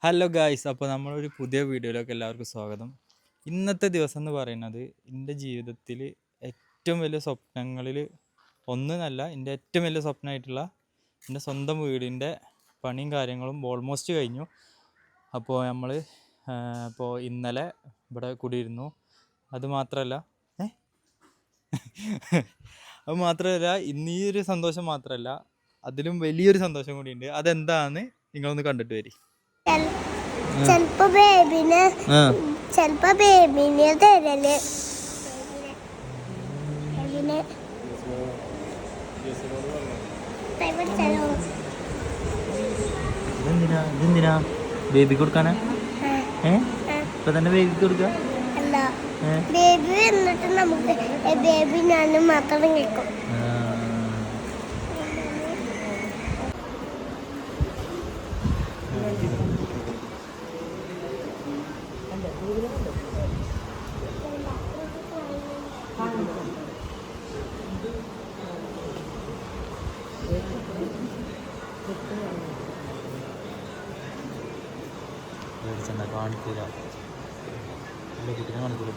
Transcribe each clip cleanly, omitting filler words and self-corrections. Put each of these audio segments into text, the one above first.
Hello guys, അപ്പോൾ നമ്മളൊരു പുതിയ വീഡിയോയിലേക്ക് എല്ലാവർക്കും സ്വാഗതം. ഇന്നത്തെ ദിവസം എന്ന് പറയുന്നത് എൻ്റെ ജീവിതത്തിൽ ഏറ്റവും വലിയ സ്വപ്നങ്ങളിൽ ഒന്നല്ല, എൻ്റെ ഏറ്റവും വലിയ സ്വപ്നമായിട്ടുള്ള എൻ്റെ സ്വന്തം വീടിൻ്റെ പണിയും കാര്യങ്ങളും ഓൾമോസ്റ്റ് കഴിഞ്ഞു. അപ്പോൾ നമ്മൾ ഇപ്പോൾ ഇന്നലെ ഇവിടെ കൂടിയിരുന്നു. അതുമാത്രമല്ല അത് മാത്രമല്ല ഇന്ന് ഈ ഒരു സന്തോഷം മാത്രമല്ല, അതിലും വലിയൊരു സന്തോഷം കൂടിയുണ്ട്. അതെന്താണെന്ന് നിങ്ങളൊന്ന് കണ്ടിട്ട് വരി. ചെലപ്പോ ബേബിനെ തരല് ഇതെന്തിനാ ബേബി കൊടുക്കാനാ? ഇപ്പൊ തന്നെ ബേബി കൊടുക്ക? ബേബി എന്നിട്ട് നമുക്ക് ബേബി ഞാനും മാത്രം കേൾക്കും. കാണിക്കൂല, കുട്ടീനെ കാണിക്കൂല.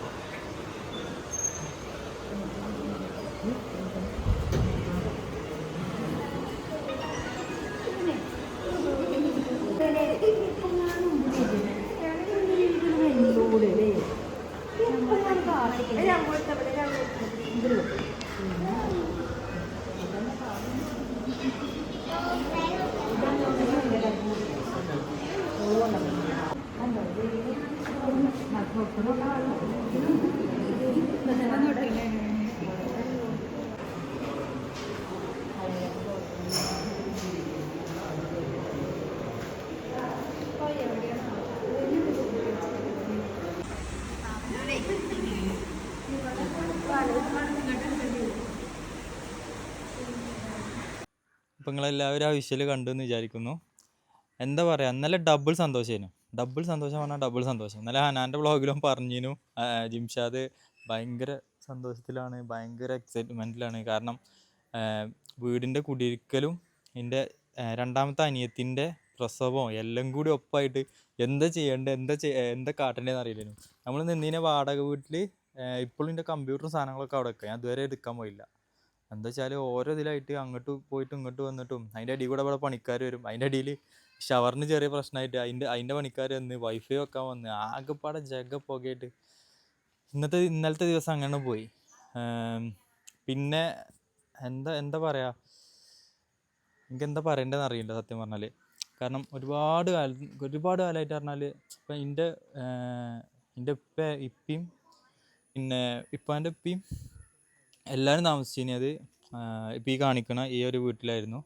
അപ്പം നിങ്ങളെല്ലാവരും ആ വിഷ്വൽ കണ്ടു എന്ന് വിചാരിക്കുന്നു. എന്താ പറയുക, ഇന്നലെ ഡബിൾ സന്തോഷമായിരുന്നു. ഡബിൾ സന്തോഷം പറഞ്ഞാൽ ഡബിൾ സന്തോഷം. ഇന്നലെ ഹനാൻ്റെ വ്ളോഗിലും പറഞ്ഞിരുന്നു, ജിംഷാദ് ഭയങ്കര സന്തോഷത്തിലാണ്, ഭയങ്കര എക്സൈറ്റ്മെൻറ്റിലാണ്. കാരണം വീടിൻ്റെ കുടിയിരിക്കലും എൻ്റെ രണ്ടാമത്തെ അനിയത്തിൻ്റെ പ്രസവവും എല്ലാം കൂടി ഒപ്പമായിട്ട് എന്താ ചെയ്യേണ്ടത്, എന്താ കാട്ടേണ്ടതെന്ന് അറിയില്ലായിരുന്നു. നമ്മൾ നിന്നീനെ വാടക വീട്ടിൽ. ഇപ്പോഴും എൻ്റെ കമ്പ്യൂട്ടറും സാധനങ്ങളൊക്കെ അവിടെ വെക്കാം. ഞാൻ ഇതുവരെ എടുക്കാൻ പോയില്ല. എന്താ വെച്ചാൽ ഓരോ ഇതിലായിട്ട് അങ്ങോട്ട് പോയിട്ടും ഇങ്ങോട്ട് വന്നിട്ടും അതിൻ്റെ അടിയിൽ കൂടെ ഇവിടെ പണിക്കാർ വരും. അതിൻ്റെ അടിയിൽ ഷവറിന് ചെറിയ പ്രശ്നമായിട്ട് അതിൻ്റെ പണിക്കാർ വന്ന് വൈഫൈ വെക്കാൻ വന്ന് ആകെപ്പാടെ പുകയായിട്ട് ഇന്നലത്തെ ദിവസം അങ്ങനെ പോയി. പിന്നെ എന്താ പറയുക, എനിക്കെന്താ പറയേണ്ടതെന്ന് അറിയില്ല സത്യം പറഞ്ഞാൽ. കാരണം ഒരുപാട് കാലമായിട്ട് പറഞ്ഞാൽ ഇപ്പം എൻ്റെ ഇപ്പയും പിന്നെ ഇപ്പാൻ്റെ ഉപ്പയും എല്ലാവരും താമസിച്ചിരുന്നത് ഇപ്പം ഈ കാണിക്കണ ഈ ഒരു വീട്ടിലായിരുന്നു.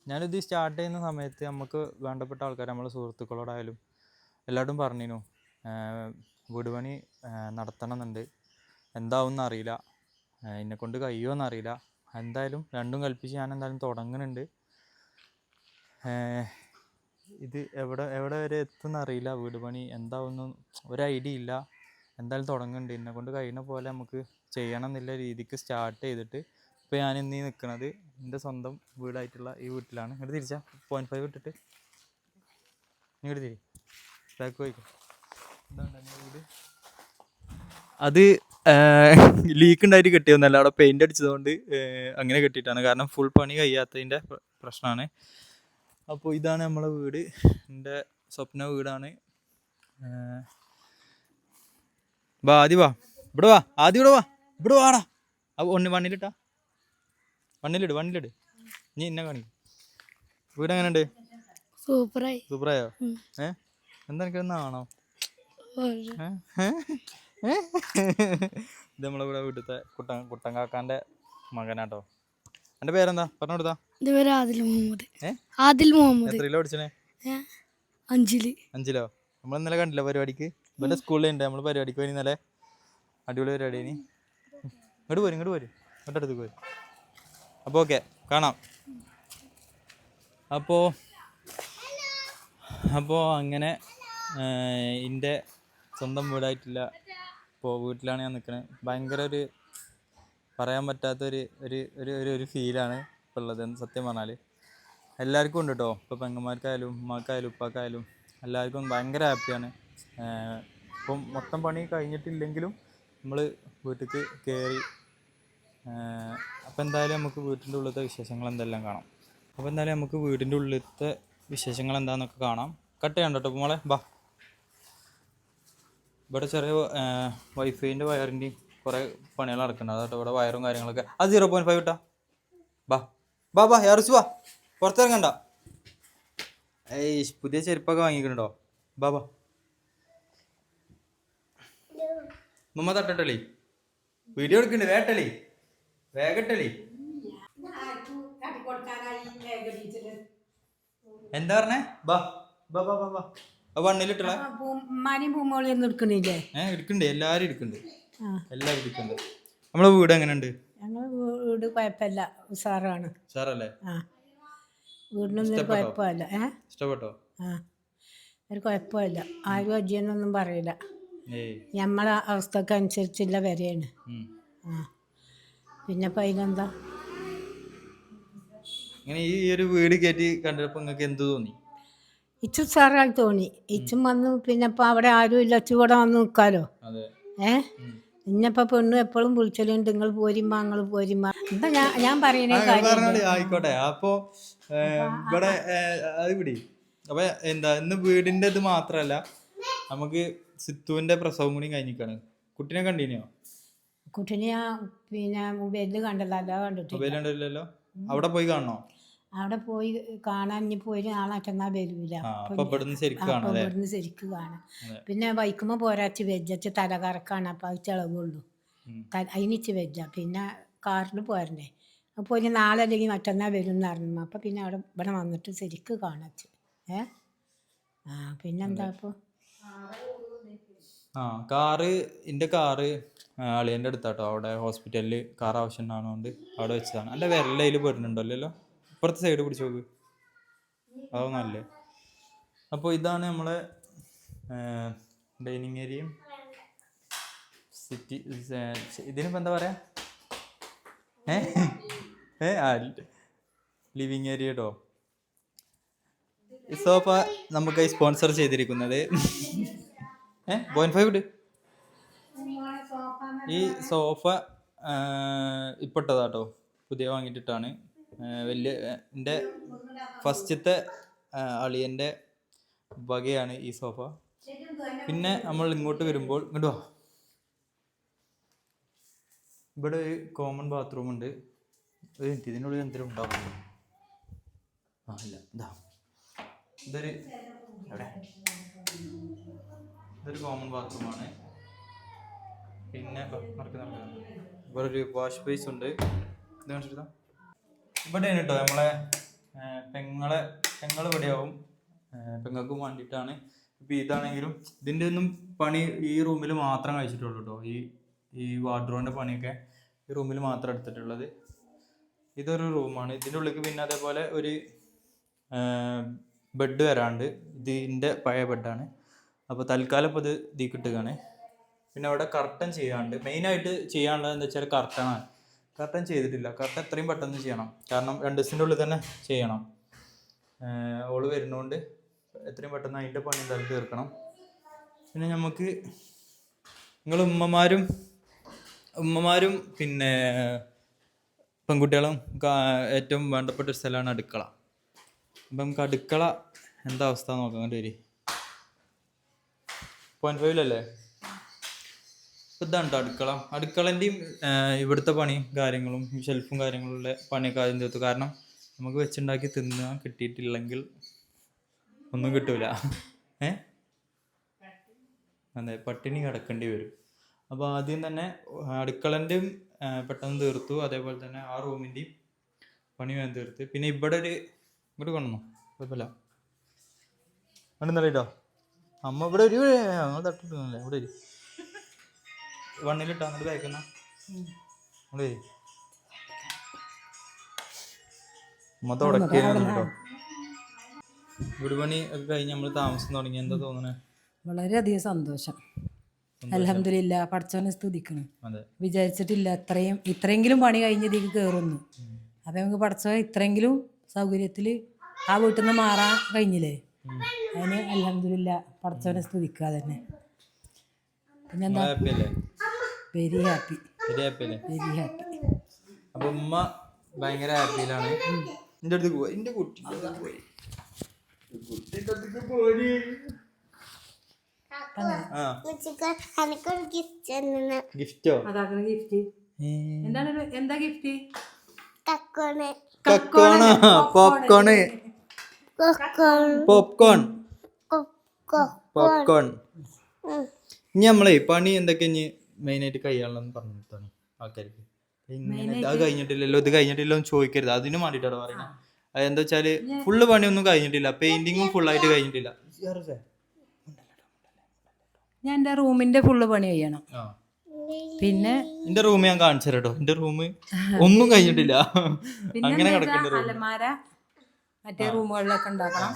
ഞാനിത് സ്റ്റാർട്ട് ചെയ്യുന്ന സമയത്ത് നമുക്ക് വേണ്ടപ്പെട്ട ആൾക്കാർ, നമ്മളെ സുഹൃത്തുക്കളോടായാലും എല്ലാവരും പറഞ്ഞിരുന്നു വീട് പണി നടത്തണം എന്നുണ്ട്. എന്താവും എന്നറിയില്ല, എന്നെക്കൊണ്ട് കഴിയുമോ എന്നറിയില്ല. എന്തായാലും രണ്ടും കൽപ്പിച്ച് ഞാൻ എന്തായാലും തുടങ്ങുന്നുണ്ട്. ഇത് എവിടെ വരെ എത്തുമെന്നറിയില്ല. വീട് പണി എന്താവുമെന്ന് ഒരു ഐഡിയ ഇല്ല. എന്തായാലും തുടങ്ങുന്നുണ്ട്. എന്നെക്കൊണ്ട് കഴിയുന്ന പോലെ നമുക്ക് ചെയ്യണം എന്നുള്ള രീതിക്ക് സ്റ്റാർട്ട് ചെയ്തിട്ട് ഇപ്പോൾ ഞാൻ ഇന്നീ നിൽക്കുന്നത് എൻ്റെ സ്വന്തം വീടായിട്ടുള്ള ഈ വീട്ടിലാണ്. ഇങ്ങോട്ട് തിരിച്ചാൽ 0.5 ഇട്ടിട്ട് ഇങ്ങോട്ട് തിരി ബാക്ക് പോയിക്കോ. എന്താണ് വീട്? അത് ലീക്ക് ഉണ്ടായിട്ട് കെട്ടിയൊന്നല്ല, അവിടെ പെയിൻ്റ് അടിച്ചതുകൊണ്ട് അങ്ങനെ കെട്ടിയിട്ടാണ്. കാരണം ഫുൾ പണി കഴിയാത്തതിൻ്റെ പ്രശ്നമാണ്. അപ്പോൾ ഇതാണ് നമ്മളെ വീട്, എൻ്റെ സ്വപ്ന വീടാണ്. ആദ്യം വാ, ഇവിടെ വാ, ഇവിടെ വാടാ. അപ്പോൾ വണ്ണിലിട്ടാ വണ്ണിലിട് നീ എന്നെ കാണിക്കും. വീട് എങ്ങനെയുണ്ട്? സൂപ്പറായോ? എന്താ എനിക്കൊന്നാണോ? ഇത് നമ്മളെ ഇവിടെ വീട്ടിലത്തെ കുട്ടൻകാക്കാൻ്റെ മകനാട്ടോ. എൻ്റെ പേരെന്താ പറഞ്ഞു കൊടുത്താ? എത്രയിലോ പഠിച്ചേ? 5-ിലോ? നമ്മൾ ഇന്നലെ കണ്ടില്ല പരിപാടിക്ക്? ഇവൻ്റെ സ്കൂളിലുണ്ട്. നമ്മൾ പരിപാടിക്ക് പോയി ഇന്നലെ. അടിപൊളി പരിപാടി. ഇങ്ങോട്ട് പോരും അടുത്തേക്ക് പോരും. അപ്പോൾ ഓക്കെ, കാണാം. അപ്പോൾ അങ്ങനെ എൻ്റെ സ്വന്തം വീടായിട്ടില്ല. ഇപ്പോൾ വീട്ടിലാണ് ഞാൻ നിൽക്കുന്നത്. ഭയങ്കര ഒരു പറയാൻ പറ്റാത്തൊരു ഒരു ഫീലാണ് ഇപ്പോൾ ഉള്ളത് സത്യം പറഞ്ഞാൽ. എല്ലാവർക്കും ഉണ്ട് കേട്ടോ. ഇപ്പോൾ പെങ്ങന്മാർക്കായാലും ഉമ്മാക്കായാലും ഉപ്പാക്കായാലും എല്ലാവർക്കും ഭയങ്കര ഹാപ്പിയാണ്. ഇപ്പം മൊത്തം പണി കഴിഞ്ഞിട്ടില്ലെങ്കിലും നമ്മൾ വീട്ടിലേക്ക് കയറി. അപ്പോൾ എന്തായാലും നമുക്ക് വീട്ടിൻ്റെ ഉള്ളിലത്തെ വിശേഷങ്ങൾ എന്തെല്ലാം കാണാം. അപ്പോൾ എന്തായാലും നമുക്ക് വീടിൻ്റെ ഉള്ളിലത്തെ വിശേഷങ്ങൾ എന്താണെന്നൊക്കെ കാണാം. കട്ട് ചെയ്യണ്ട കേട്ടോ മോളെ, ബാ. ഇവിടെ ചെറിയ വൈഫൈൻ്റെ വയറിൻ്റെയും കുറേ പണികൾ നടക്കുന്നുണ്ട്. അതാട്ടോ ഇവിടെ വയറും കാര്യങ്ങളൊക്കെ. അത് 0.5 ഇട്ടാ. ബാ ബാ ബാ യാറിച്ചു വാ, പുറത്തിറങ്ങണ്ട. പുതിയ ചെരുപ്പൊക്കെ വാങ്ങിക്കണോ? ബാ ബാ. മമ്മ തട്ടട്ടളി, വീഡിയോ എടുക്കണ്ട്, വേട്ടളി, വേഗട്ടളി. എന്താ പറഞ്ഞേ? ബാ ബാ ബാ ബാ ബാ. വണ്ണിലിട്ടുള്ള എടുക്കണ്ടേ? എല്ലാരും എടുക്കണ്ട്, എല്ലാരും എടുക്കണ്ട്. നമ്മളെ വീട് എങ്ങനെയുണ്ട്? ഞങ്ങളെ വീട് കുഴപ്പമില്ല, ഉഷാറാണ്. ഉഷാറല്ലേ? വീടിനൊന്നും കുഴപ്പമില്ല. ഇഷ്ടപ്പെട്ടോ? ഒരു കുഴപ്പമില്ല, ആരും അജിയെന്നൊന്നും പറയില്ല. നമ്മളെ അവസ്ഥക്ക് അനുസരിച്ചുള്ള വരെയാണ്. പിന്നെ പൈലെന്താ ഇങ്ങനെ ഈ ഒരു വീട് കയറ്റി കണ്ടപ്പോ നിങ്ങൾക്ക് എന്ത് തോന്നി? ഇച്ചും ഉഷാറായി തോന്നി. ഇച്ചും വന്നു. പിന്നെ ഇപ്പൊ അവിടെ ആരും ഇല്ല, അച്ചു കൂടെ വന്ന് നിൽക്കാലോ. ഇന്നപ്പോ പെണ്ണു എപ്പോഴും വിളിച്ചലുണ്ട്, നിങ്ങൾ പോരിമ്മ, നിങ്ങൾ പോരിമ്മ. എന്താ ഞാൻ പറയുന്ന കാര്യം. ആയിക്കോട്ടെ. അപ്പൊ ഇവിടെ അത് പിടി. അപ്പൊ എന്താ ഇന്ന് വീടിന്റെ ഇത് മാത്രല്ല, നമുക്ക് സിത്തുവിന്റെ പ്രസവം കൂടി കഴിഞ്ഞിക്കാണ്. കുട്ടീനെ കണ്ടീനോ? കുട്ടീനെ പിന്നെ മൊബൈലിൽ കണ്ടല്ലോ, അല്ല കണ്ടിട്ടില്ലല്ലോ. അവിടെ പോയി കാണണോ? അവിടെ പോയി കാണാൻ ഇനി പോയി നാളെ ചെന്നാ വരൂല. ഇവിടുന്ന് ശരിക്ക് കാണാം. പിന്നെ വൈക്കുമ്പോ പോരാച്ച് വെജച്ച് തലകറക്കാണ്, അപ്പൊ അത് ചിളവുള്ളൂ. അതിനിച്ച് വെജ. പിന്നെ കാറിൽ പോരണ്ടേ. അപ്പോൾ ഇനി നാളെ അല്ലെങ്കിൽ മറ്റന്നാൾ വരും എന്ന് പറഞ്ഞു. അപ്പൊ പിന്നെ അവിടെ ഇവിടെ വന്നിട്ട് ശരിക്ക് കാണാച്ച്. പിന്നെന്താ അപ്പൊ എൻ്റെ കാറ് അളിയൻ്റെ അടുത്താട്ടോ. അവിടെ ഹോസ്പിറ്റലിൽ കാർ ആവശ്യം ഉണ്ടാകുന്നതുകൊണ്ട് അവിടെ വെച്ചതാണ്. എൻ്റെ വിരലയിൽ പെടുന്നുണ്ടല്ലോ. ഇപ്പുറത്തെ സൈഡ് പിടിച്ച് നോക്ക്, അതൊന്നല്ലേ. അപ്പോൾ ഇതാണ് നമ്മളെ ഡൈനിങ് ഏരിയയും സിറ്റി. ഇതിനിപ്പോൾ എന്താ പറയാ, ലിവിങ് ഏരിയ കേട്ടോ. ഈ സോഫ നമുക്ക് സ്പോൺസർ ചെയ്തിരിക്കുന്നത് 0.5 ഇട്. ഈ സോഫ ഇപ്പോട്ടതാട്ടോ, പുതിയ വാങ്ങിയിട്ടിട്ടാണ്. വലിയ എൻ്റെ ഫസ്റ്റത്തെ അളിയൻ്റെ വകയാണ് ഈ സോഫ. പിന്നെ നമ്മൾ ഇങ്ങോട്ട് വരുമ്പോൾ ഇങ്ങോട്ട് വാ. ഇവിടെ ഒരു കോമൺ ബാത്റൂം ഉണ്ട്. ഇതിനുള്ളിൽ എന്തെങ്കിലും ഉണ്ടാവും. ഇല്ല, ഇതാ ഇതൊരു കോമൺ ബാത്റൂമാണ്. പിന്നെ ഇവിടെ ഒരു വാഷ് ബേസ് ഉണ്ട്. ഇത് കാണിച്ചിട്ടാ ഇവിടെയാണ് കേട്ടോ നമ്മളെ പെങ്ങൾ ഇവിടെയാവും. പെങ്ങൾക്കും വേണ്ടിയിട്ടാണ്. ഇപ്പം ഇതാണെങ്കിലും ഇതിൻ്റെ ഒന്നും പണി ഈ റൂമിൽ മാത്രം കഴിച്ചിട്ടുള്ളൂ കേട്ടോ. ഈ വാർഡ്രോബിൻ്റെ പണിയൊക്കെ ഈ റൂമിൽ മാത്രം എടുത്തിട്ടുള്ളത്. ഇതൊരു റൂമാണ്. ഇതിൻ്റെ ഉള്ളിലേക്ക് പിന്നെ അതേപോലെ ഒരു ബെഡ് വരാണ്ട്. ഇതിൻ്റെ പഴയ ബെഡാണ്. അപ്പോൾ തൽക്കാലം ഇപ്പോൾ ഇത് ഇതിൽ കിട്ടുകയാണ്. പിന്നെ അവിടെ കർട്ടൻ ചെയ്യാണ്ട്. മെയിനായിട്ട് ചെയ്യാനുള്ളത് എന്താ വെച്ചാൽ കർട്ടനാണ്. കർട്ടൻ ചെയ്തിട്ടില്ല. കർട്ടൻ എത്രയും പെട്ടെന്ന് ചെയ്യണം, കാരണം 2 ദിവസത്തിൻ്റെ ഉള്ളിൽ തന്നെ ചെയ്യണം. ഓള് വരുന്നതുകൊണ്ട് എത്രയും പെട്ടെന്ന് അതിൻ്റെ പണി എന്തായാലും തീർക്കണം. പിന്നെ നമുക്ക് നിങ്ങൾ ഉമ്മമാരും പിന്നെ പെൺകുട്ടികളും ഏറ്റവും വേണ്ടപ്പെട്ട ഒരു സ്ഥലമാണ് അടുക്കള. അപ്പം നമുക്ക് അടുക്കള എന്താ അവസ്ഥ നോക്കാൻ വേണ്ടി വരും. 0.5 ഇപ്പം ഇതാണ് കേട്ടോ അടുക്കളൻ്റെയും ഇവിടുത്തെ പണിയും കാര്യങ്ങളും ഷെൽഫും കാര്യങ്ങളുള്ള പണിയൊക്കെ ആദ്യം തീർത്തു. കാരണം നമുക്ക് വെച്ചുണ്ടാക്കി തിന്നാൻ കിട്ടിയിട്ടില്ലെങ്കിൽ ഒന്നും കിട്ടൂല. അതെ, പട്ടിണി കിടക്കേണ്ടി വരും. അപ്പോൾ ആദ്യം തന്നെ അടുക്കളൻ്റെയും പെട്ടെന്ന് തീർത്തു. അതേപോലെ തന്നെ ആ റൂമിൻ്റെയും പണി വേഗം തീർത്ത്. പിന്നെ ഇവിടെ ഇങ്ങോട്ട് കൊണ്ടു, കുഴപ്പമില്ല. കണ്ടെന്നറിയിട്ടോ അമ്മ ഇവിടെ ഒരു ഞങ്ങൾ തട്ടിട്ടല്ലേ. ഇവിടെ ഒരു 1 അങ്ങോട്ട് ബാക്കുന്ന ഇവിടെ അമ്മ തുടക്കിയായിരുന്നു കേട്ടോ. വീട് പണി ഒക്കെ കഴിഞ്ഞ് നമ്മൾ താമസം തുടങ്ങി. എന്താ തോന്നണേ? വളരെയധികം സന്തോഷം. അൽഹംദുലില്ലാ, പടച്ചോനെ സ്തുതിക്കണം. വിചാരിച്ചിട്ടില്ല ഇത്രയെങ്കിലും പണി കഴിഞ്ഞതിലേക്ക് കയറുന്നു. അപ്പം നമുക്ക് പടച്ചോൻ ഇത്രയെങ്കിലും സൗകര്യത്തിൽ ആ വീട്ടിൽ നിന്ന് മാറാൻ കഴിഞ്ഞില്ലേ. അതിന് അൽഹംദുലില്ലാ പടച്ചവനെ സ്തുതിക്കുക തന്നെ. പിന്നെന്താ, ഹാപ്പി അല്ലേ? വെരി ഹാപ്പി, വെരി ഹാപ്പി അല്ലേ? Very happy. അപ്പൊ ഉമ്മ ഭയങ്കര ഹാപ്പിയിലാണ്. എന്റെ അടുത്ത് പോയി, എന്റെ കുട്ടിന്റെ അടുത്ത് പോയി, ആ എനിക്കൊരു ഗിഫ്റ്റ് ഗിഫ്റ്റോ? അതാക്കണ ഗിഫ്റ്റ് എന്താണ്? എന്താ ഗിഫ്റ്റ്? കക്കോണ് കക്കോണോ? പോപ്കോണ്. പോപ്കോൺ. പോപ്കോൺ. ഇനി നമ്മളെ പണി എന്തൊക്കെ ഇനി മെയിനായിട്ട് കൈയാളെന്ന് പറഞ്ഞിട്ടാണ് ആൾക്കാർക്ക്. ഇങ്ങനെ അത് കഴിഞ്ഞിട്ടില്ലല്ലോ, ഇത് കഴിഞ്ഞിട്ടില്ലോ എന്ന് ചോദിക്കരുത്. അതിനും വേണ്ടിയിട്ടാണ് പറയുന്നത്. അതെന്താ വെച്ചാല് ഫുള്ള് പണിയൊന്നും കഴിഞ്ഞിട്ടില്ല, പെയിന്റിങ്ങും ഫുള്ളായിട്ട് കഴിഞ്ഞിട്ടില്ല. ഞാൻ എൻ്റെ റൂമിന്റെ ഫുള്ള് പണി ചെയ്യണം. പിന്നെ എന്റെ റൂം ഞാൻ കാണിച്ചു തരാം കേട്ടോ. എന്റെ റൂം ഒന്നും കഴിഞ്ഞിട്ടില്ല, അങ്ങനെ കിടക്കേണ്ട റൂം. അലമാര മറ്റേ റൂമുകളിലൊക്കെ ഉണ്ടാക്കണം.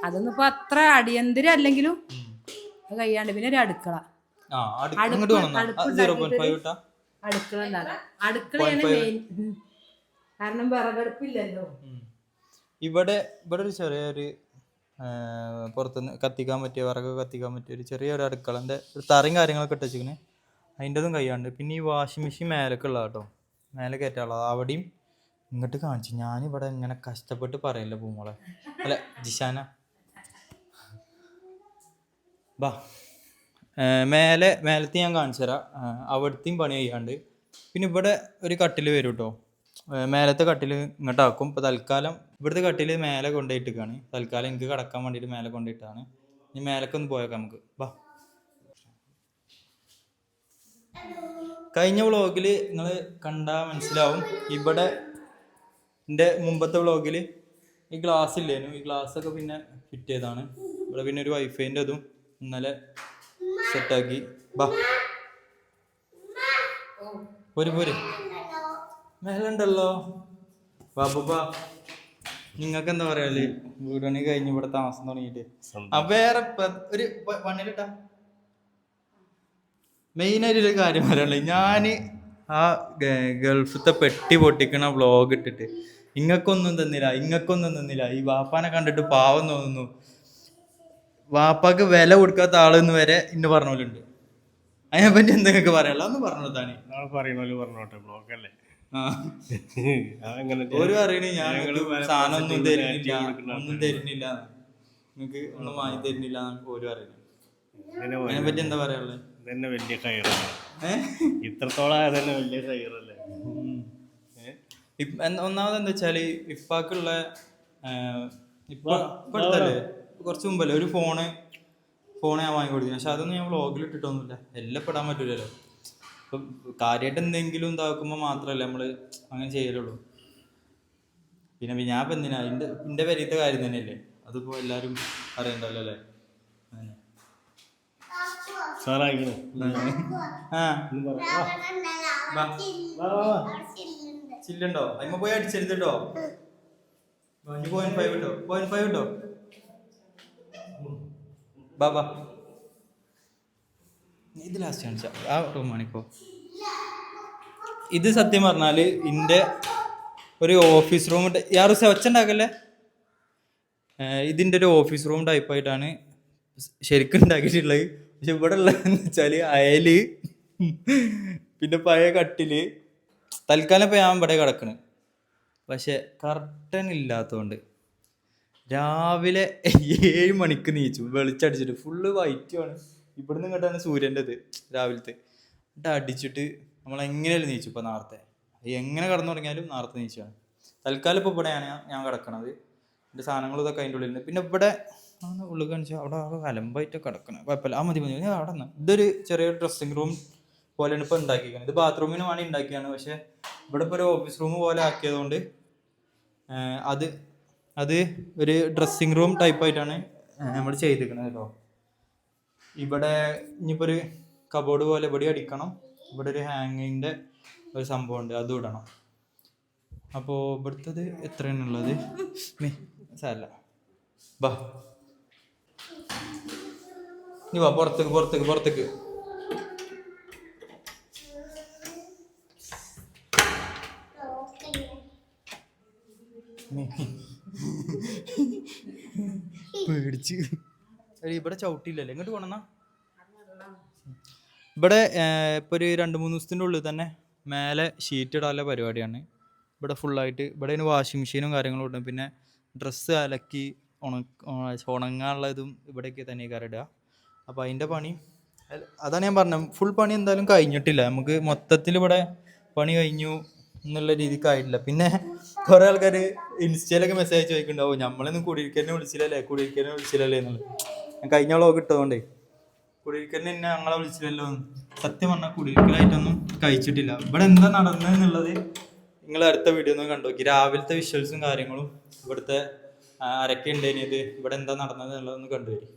അതൊന്നും ഇപ്പൊ അത്ര അടിയന്തരം അല്ലെങ്കിലും അത് കഴിയാണ്ട്. പിന്നെ ഒരു അടുക്കള, അടുക്കള ഉണ്ടാക്കാം. അടുക്കളയാണ് മെയിൻ, കാരണം വിറകടുപ്പില്ലല്ലോ. ഇവിടെ ഒരു ചെറിയൊരു പുറത്തുനിന്ന് കത്തിക്കാൻ പറ്റിയ, വിറക് കത്തിക്കാൻ പറ്റിയ ഒരു ചെറിയൊരു അടുക്കളൻ്റെ ഒരു തറയും കാര്യങ്ങളൊക്കെ ഇട്ടിച്ചിങ്ങനെ, അതിൻ്റെതും കഴിയാണ്ട്. പിന്നെ ഈ വാഷിംഗ് മെഷീൻ മേലൊക്കെ ഉള്ള കേട്ടോ, മേലെ കയറ്റാനുള്ളത്. അവിടെയും ഇങ്ങോട്ട് കാണിച്ചു. ഞാനിവിടെ ഇങ്ങനെ കഷ്ടപ്പെട്ട് പറയല്ലോ പൂമോളെ, അല്ല ജിഷാന ബാ. മേലത്തെ ഞാൻ കാണിച്ചു തരാം. അവിടുത്തെയും പണി ചെയ്യാണ്ട്. പിന്നെ ഇവിടെ ഒരു കട്ടിൽ വരും കേട്ടോ. മേലത്തെ കട്ടിൽ ഇങ്ങോട്ടാക്കും. ഇപ്പോൾ തൽക്കാലം ഇവിടുത്തെ കട്ടിൽ മേലെ കൊണ്ടുപോയിട്ടാണ്. തൽക്കാലം എനിക്ക് കിടക്കാൻ വേണ്ടിയിട്ട് മേലെ കൊണ്ടുപോയിട്ടാണ്. ഇനി മേലൊക്കെ ഒന്ന് പോയേക്കാം നമുക്ക്. ബാ. കഴിഞ്ഞ വ്ളോഗിൽ നിങ്ങൾ കണ്ടാൽ മനസ്സിലാവും. ഇവിടെ എൻ്റെ മുമ്പത്തെ വ്ളോഗിൽ ഈ ഗ്ലാസ് ഇല്ലേനു. ഈ ഗ്ലാസ്സൊക്കെ പിന്നെ ഫിറ്റ് ചെയ്താണ്. ഇവിടെ പിന്നെ ഒരു വൈഫൈൻ്റെ അതും ഇന്നലെ സെറ്റാക്കി. ബാ പോര് മേലുണ്ടല്ലോ. ബാബുബാ, നിങ്ങൾക്ക് എന്താ പറയാല്? വീടുപണി കഴിഞ്ഞ് ഇവിടെ താമസം തുടങ്ങിയിട്ട് വേറെ ഒരു പണിയിലിട്ടാ മെയിനായിട്ടൊരു കാര്യം പറയാനുള്ളത്, ഞാൻ ആ ഗൾഫത്തെ പെട്ടി പൊട്ടിക്കണ വ്ളോഗ് ഇട്ടിട്ട് ഇങ്ങക്കൊന്നും തന്നില്ല. ഈ വാപ്പാനെ കണ്ടിട്ട് പാവം തോന്നുന്നു. വാപ്പാക്ക് വില കൊടുക്കാത്ത ആളെന്ന് വരെ ഇന്ന് പറഞ്ഞോലുണ്ട്. അതിനെപ്പറ്റി എന്തൊക്കെ പറയാനുള്ള ഒന്ന് പറഞ്ഞോട്ടാണ്. ഒരു പറയണ ഞാൻ സാധനം ഒന്നും തരുന്നില്ല, നിങ്ങക്ക് ഒന്നും വാങ്ങി തരുന്നില്ല ഒരു പറയുന്നത്. അതിനെപ്പറ്റി എന്താ പറയാനുള്ളത്? വലിയ കയറാണ്, ഇത്രത്തോളം വലിയ കയറല്ലേ. ഒന്നാമത് എന്താ വെച്ചാല് ഇപ്പാക്കുള്ള ഇപ്പൊ അടുത്തല്ലേ, കുറച്ച് മുമ്പല്ലേ ഒരു ഫോണ് ഞാൻ വാങ്ങി കൊടുത്തു. പക്ഷെ അതൊന്നും ഞാൻ വ്ളോഗിൽ ഇട്ടിട്ടൊന്നുമില്ല. എല്ലാം പെടാൻ പറ്റൂലല്ലോ. ഇപ്പം കാര്യമായിട്ട് എന്തെങ്കിലും ഇതാക്കുമ്പോൾ മാത്രമല്ലേ നമ്മള് അങ്ങനെ ചെയ്യലുള്ളൂ. പിന്നെ ഞാൻ ഇപ്പം എന്തിനാ എൻ്റെ പെരീത്തെ കാര്യം തന്നെയല്ലേ, അതിപ്പോ എല്ലാരും അറിയണ്ടല്ലോ അല്ലേ. ചില്ലുണ്ടോ? അതിമ്മ പോയി അടിച്ചെടുത്തിട്ടോ. 0.5 കിട്ടോ? ബാബാ ഇത് ലാസ്റ്റ് കാണിച്ച ആ റൂമാണിപ്പോ. ഇത് സത്യം പറഞ്ഞാല് എൻ്റെ ഒരു ഓഫീസ് റൂം. യാറ് ഒച്ചുണ്ടാക്കല്ലേ. ഇതിൻ്റെ ഒരു ഓഫീസ് റൂം ടൈപ്പായിട്ടാണ് ശരിക്കും ഉണ്ടാക്കിയിട്ടുള്ളത്. പക്ഷെ ഇവിടെ ഉള്ളതെന്ന് വെച്ചാൽ അയല്, പിന്നെ പഴയ കട്ടില്. തൽക്കാലം ഇപ്പം ഞാൻ ഇവിടെ കിടക്കണ്. പക്ഷെ കർട്ടൻ ഇല്ലാത്തതുകൊണ്ട് രാവിലെ 7 മണിക്ക് നീച്ചു, വെളിച്ചടിച്ചിട്ട് ഫുള്ള് വൈറ്റുമാണ്. ഇവിടുന്ന് ഇങ്ങോട്ടാണ് സൂര്യൻ്റെത് രാവിലത്തെ. എന്നിട്ട് അടിച്ചിട്ട് നമ്മളെങ്ങനെയല്ലേ നീച്ചു. ഇപ്പം നേരത്തെ എങ്ങനെ കിടന്നു തുടങ്ങിയാലും നേരത്തെ നീച്ചാണ്. തൽക്കാലം ഇപ്പോൾ ഇവിടെയാണ് ഞാൻ കിടക്കണത്. എൻ്റെ സാധനങ്ങളും ഇതൊക്കെ അതിൻ്റെ ഉള്ളിൽ. പിന്നെ ഇവിടെ ഉള്ളിൽ കാണിച്ചാൽ അവിടെ അലമ്പായിട്ട് കിടക്കണം. കുഴപ്പമില്ല, മതി അവിടെ നിന്ന്. ഇതൊരു ചെറിയൊരു ഡ്രസ്സിങ് റൂം പോലെയാണ് ഇപ്പോൾ ഉണ്ടാക്കിയിരിക്കുന്നത്. ഇത് ബാത്റൂമിന് വേണ്ടി ഉണ്ടാക്കിയാണ്. പക്ഷേ ഇവിടെ ഇപ്പോൾ ഒരു ഓഫീസ് റൂം പോലെ ആക്കിയതുകൊണ്ട് അത് ഒരു ഡ്രസ്സിങ് റൂം ടൈപ്പായിട്ടാണ് നമ്മൾ ചെയ്തിരിക്കുന്നത് കേട്ടോ. ഇവിടെ ഇനിയിപ്പോൾ ഒരു കബോർഡ് പോലെ ഇവിടെ അടിക്കണം. ഇവിടെ ഒരു ഹാങ്ങിൻ്റെ ഒരു സംഭവം ഉണ്ട്, അതും ഇടണം. അപ്പോൾ ഇവിടുത്തത് എത്രയാണുള്ളത്? സാരല്ല, ബാ നീ വാ പുറത്തേക്ക്. പേടിച്ച് ഇവിടെ ചവിട്ടിയില്ലല്ലോ, ഇങ്ങോട്ട് കൊണ്ടുവന്നാ. ഇവിടെ ഇപ്പോൾ ഒരു 2-3 ദിവസത്തിൻ്റെ ഉള്ളിൽ തന്നെ മേലെ ഷീറ്റ് ഇടാനുള്ള പരിപാടിയാണ്. ഇവിടെ ഫുള്ളായിട്ട് ഇവിടെ വാഷിംഗ് മെഷീനും കാര്യങ്ങളും ഉണ്ട്. പിന്നെ ഡ്രസ്സ് അലക്കി ഉണങ്ങാനുള്ളതും ഇവിടേക്ക് തന്നെ കയറിടുക. അപ്പോൾ അതിൻ്റെ പണി അതാണ് ഞാൻ പറഞ്ഞത്. ഫുൾ പണി എന്തായാലും കഴിഞ്ഞിട്ടില്ല. നമുക്ക് മൊത്തത്തിൽ ഇവിടെ പണി കഴിഞ്ഞു എന്നുള്ള രീതിക്ക് ആയിട്ടില്ല. പിന്നെ കുറേ ആൾക്കാർ ഇൻസ്റ്റയിലൊക്കെ മെസ്സേജ് ചോദിക്കുന്നുണ്ടാവും, നമ്മളൊന്നും കുടിയിരിക്കലിനെ വിളിച്ചില്ലല്ലേ എന്നുള്ളത്. ഞാൻ കഴിഞ്ഞ വ്ളോഗ് ഇട്ടതുകൊണ്ടേ കുടിയിരിക്കലിന് എന്നെ ഞങ്ങളെ വിളിച്ചില്ലല്ലോ. സത്യം പറഞ്ഞാൽ കുടിയിരിക്കലായിട്ടൊന്നും കഴിച്ചിട്ടില്ല. ഇവിടെ എന്താ നടന്നതെന്നുള്ളത് നിങ്ങൾ അടുത്ത വീഡിയോ ഒന്ന് കണ്ടു നോക്കി. രാവിലത്തെ വിഷ്വൽസും കാര്യങ്ങളും ഇവിടുത്തെ ആരൊക്കെ ഉണ്ടായിരുന്നത്, ഇവിടെ എന്താ നടന്നത് എന്നുള്ളതൊന്ന് കണ്ടുവരും.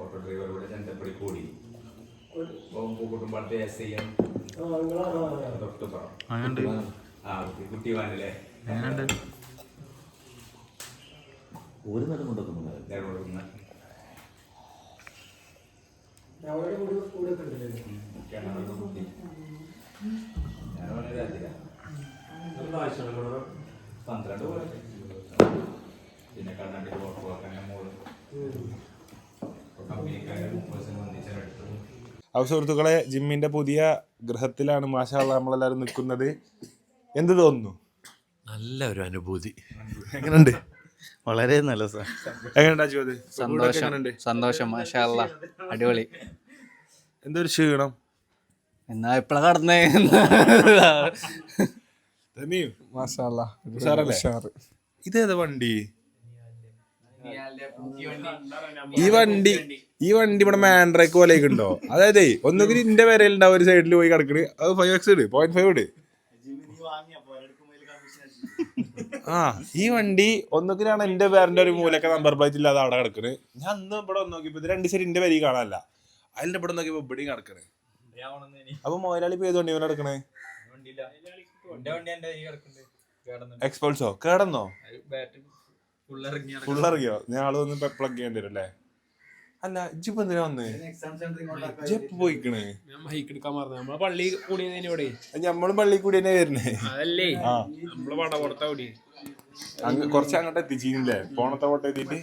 ഓട്ടോ ഡ്രൈവറുടെ ചന്തപ്പടി കൂടി കുടുംബത്തെ കുട്ടിവാനല്ലേ ഒരു നേരം കൊണ്ടുവന്നു പന്ത്രണ്ട് പോലെ പിന്നെ കണ്ണാടി അപ്പോൾ സുഹൃത്തുക്കളെ, ജിമ്മിന്റെ പുതിയ ഗൃഹത്തിലാണ് മാഷാ അല്ലാഹ് നമ്മളെല്ലാവരും നിൽക്കുന്നത്. എന്ത് തോന്നുന്നു? നല്ല ഒരു അനുഭൂതി. എങ്ങനെയുണ്ട്? വളരെ നല്ല സന്തോഷം മാഷാ അല്ലാഹ്, അടിപൊളി. എന്തൊരു ക്ഷീണം എന്നാ എപ്പോഴാ കടന്നേ? ഇതേതാ വണ്ടി? ഈ വണ്ടി ഇവിടെ മാൻഡ്രേക്ക് പോലെയൊക്കെ ഉണ്ടോ? അതായത് ഒന്നുകിൽ ഇന്റെ വരയിലുണ്ടാവും ഒരു സൈഡിൽ പോയി കിടക്കണ്. അത് 5x ഇട്, 0.5 ഇട്. ഈ വണ്ടി ഒന്നുകിലാണ് എന്റെ പേരന്റെ ഒരു മൂലൊക്കെ നമ്പർ പ്ലേറ്റ് ഇല്ലാതെ അവിടെ കിടക്കണ്. ഞാൻ അന്ന് ഇവിടെ നോക്കിയപ്പോ ഇത് 2 സൈഡ് എന്റെ വരി കാണാനല്ല, അതിന്റെ ഇവിടെ നോക്കിയപ്പോ ഇവിടെയും കിടക്കണ്. അപ്പൊ മുതലാളി ഇപ്പൊ ഏത് വണ്ടി ഇവനെ കിടക്കണേ? എക്സ്പൾസോ കേടന്നോ? ഫുള്ളിറങ്ങിയോ? ഞാൻ ആള് വന്ന് പ്ലഗ് ചെയ്യേണ്ടി വരും അല്ലേ? അല്ല ഇജ്ജിപ്പോ എന്തിനാ വന്ന്? ഇജ്ജെപ്പോ പോയിക്കണ്? ഞമ്മളും പള്ളി കൂടി തന്നെ വരുന്നേ. കൊറച്ച് അങ്ങോട്ട് എത്തിച്ചില്ലേ? പോണത്തെ കോട്ട എത്തിയിട്ട്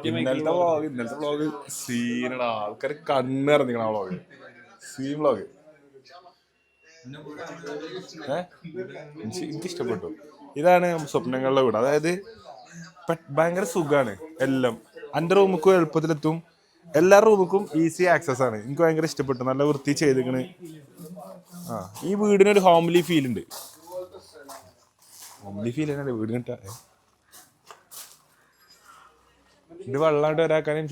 ഇന്നലത്തെ വ്ളോഗ് സീനടാ. ആൾക്കാര് കണ്ണിറങ്ങിക്കണ വ്ളോഗ്, സീൻ വ്ളോഗ്. എനിക്ക് ഇഷ്ടപ്പെട്ടു. ഇതാണ് സ്വപ്നങ്ങളുടെ വീട്. അതായത് ഭയങ്കര സുഖാണ് എല്ലാം. എൻ്റെ റൂമിക്കും എളുപ്പത്തിലെത്തും, എല്ലാ റൂമിക്കും ഈസി ആക്സസ് ആണ്. എനിക്ക് ഭയങ്കര ഇഷ്ടപ്പെട്ടു. നല്ല വൃത്തി ചെയ്തിക്കണ്. ഈ വീടിനൊരു ഹോംലി ഫീൽ ഉണ്ട്. ഹോംലി ഫീൽ തന്നെ വീടിനിട്ട. ഇത് വെള്ളമായിട്ട് വരാക്കാനും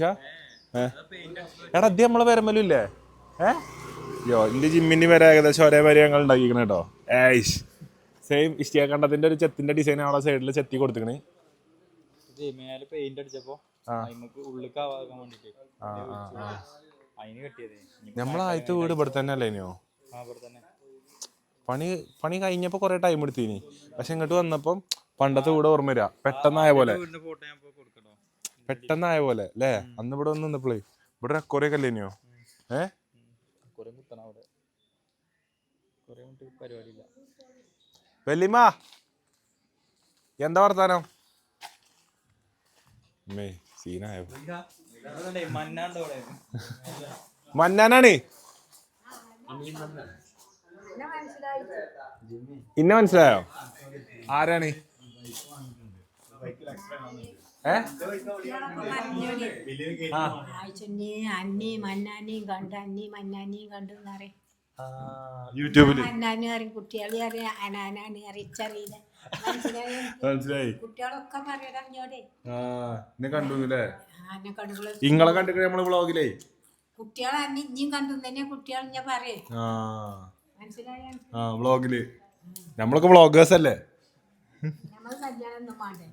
എടാ അത് നമ്മളെ വരമ്പലും ഇല്ലേ? എന്റെ ജിമ്മിന് വരെ ഏകദേശം ഒരേ വരെ ഞങ്ങൾ ഉണ്ടാക്കിക്കണ കേട്ടോ. സെയിം ഇഷ്ടിക കണ്ടത്തിന്റെ ഒരു ചെത്തിന്റെ ഡിസൈൻ അവിടെ സൈഡിൽ ചെത്തി കൊടുത്തിക്കണ്. നമ്മളാദ്യത്തെ വീട് ഇവിടെ തന്നെ അല്ലേനോ? പണി കഴിഞ്ഞപ്പോ കൊറേ ടൈം എടുത്തിനി. പക്ഷെ ഇങ്ങോട്ട് വന്നപ്പം പണ്ടത്തെ വീട് ഓർമ്മ വരാ. പെട്ടെന്നായ പോലെ അല്ലേ? അന്ന് ഇവിടെ വന്ന് നിന്നപ്പോളേ ഇവിടെ കൊറേ കല്ലേനോ? വെല്ലിമ്മ എന്താ വർത്താനം? സീനായോ മന്നാണ്ടോടെ മന്നാനാണ് ഇന്നെ മനസ്സിലായോ? ആരാണ്? അന്നേം മന്നാനെയും കണ്ട് അന്നേം മന്നാനെയും കണ്ടു എന്നറിയാം. യൂട്യൂബില് മന്നാനും അറിയും, കുട്ടികളെ അറിയാം, അനാനാണ് അറിയിച്ചറിയില്ല. മനസ്സിലായി. കുട്ടികളൊക്കെ പറയടഞ്ഞോടെ എന്നെ കണ്ടുല്ലേ? അന്നെ കണ്ടുകള് ഇങ്ങളെ കണ്ടിട്ട് നമ്മള് വ്ളോഗിലേ കുട്ടികളെ അന്നെ ഇനിയും കണ്ടു തന്നെ കുട്ടികൾ ഞാൻ പറയേ. മനസ്സിലായ വ്ളോഗില് നമ്മളൊക്കെ വ്ളോഗേഴ്സ് അല്ലേ? നമ്മള് കല്യാണം ഒന്നും വേണ്ടേ?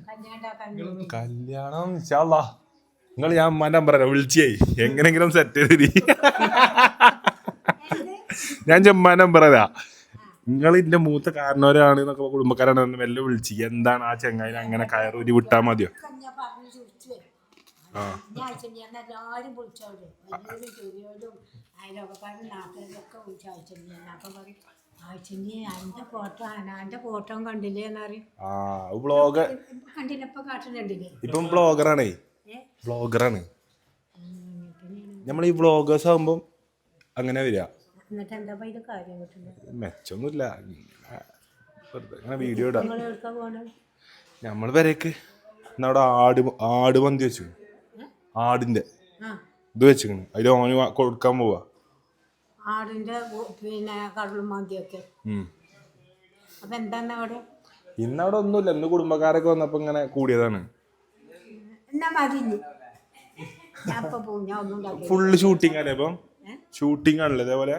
കല്യാണം കല്യാണം ഇൻഷാ അല്ലാ. നിങ്ങൾ ഞാൻ ഉമ്മാന്റെ നമ്പർ വിളിച്ചേ എങ്ങനെങ്കിലും സെറ്റ് ചെയ്ത് ഞാൻ ചെമ്മാന്റെ നമ്പർ തരാ. നിങ്ങൾ ഇതിന്റെ മൂത്ത കാരണവരാണ് എന്നൊക്കെ കുടുംബക്കാരാണ് മെല്ലെ വിളിച്ച് എന്താണ് ആ ചെങ്ങായി അങ്ങനെ കയറൂരി വിട്ടാ മതിയോ? എല്ലാരും വിളിച്ചോളൂ, വലിയൊരു ചെറിയോരും അയലോകക്കാരും നാട്ടുകാരൊക്കെ വിളിച്ചു അയച്ചെണ്ണി. അപ്പൊ പറയും അയച്ചെണ്ണി അന്റെ ഫോട്ടോ അനാന്റെ ഫോട്ടോ കണ്ടില്ലേ എന്നറിയും. കണ്ടില്ല ഇപ്പൊ കാട്ടുന്നുണ്ടില്ലേ? ഇപ്പം ബ്ലോഗറാണേ, ബ്ലോഗറാണ്. നമ്മൾ ഈ വ്ളോഗേഴ്സ് ആകുമ്പം അങ്ങനെ വരിക. എന്നിട്ട് എന്താ ഇത് കാര്യം കിട്ടുന്നത്? മെച്ചൊന്നുമില്ല, അങ്ങനെ വീഡിയോ ഇടാം. നിങ്ങൾ എവിടുക്കാ പോകണം? നമ്മൾ വരേക്ക് അവിടെ ആട് മന്തി വെച്ചു, ആടിന്റെ ഇത് വെച്ചിക്കണ്, അതിൽ ഓന് കൊടുക്കാൻ പോവാ. ആടിന്റെ പിന്നെ കടലും മന്തിയൊക്കെ. അപ്പൊ എന്താണ് അവിടെ? ഇന്നവിടെ ഒന്നുമില്ല, ഇന്ന് കുടുംബക്കാരൊക്കെ വന്നപ്പോ ഇങ്ങനെ കൂടിയതാണ്. എന്നാ മതി, അപ്പൊ പോകും. ഞാൻ ഒന്നും ഉണ്ടാക്കി ഫുള്ള് ഷൂട്ടിംഗ് അല്ലേ ഇപ്പം? ഷൂട്ടിംഗ് ആണല്ലേ ഇതേപോലെ?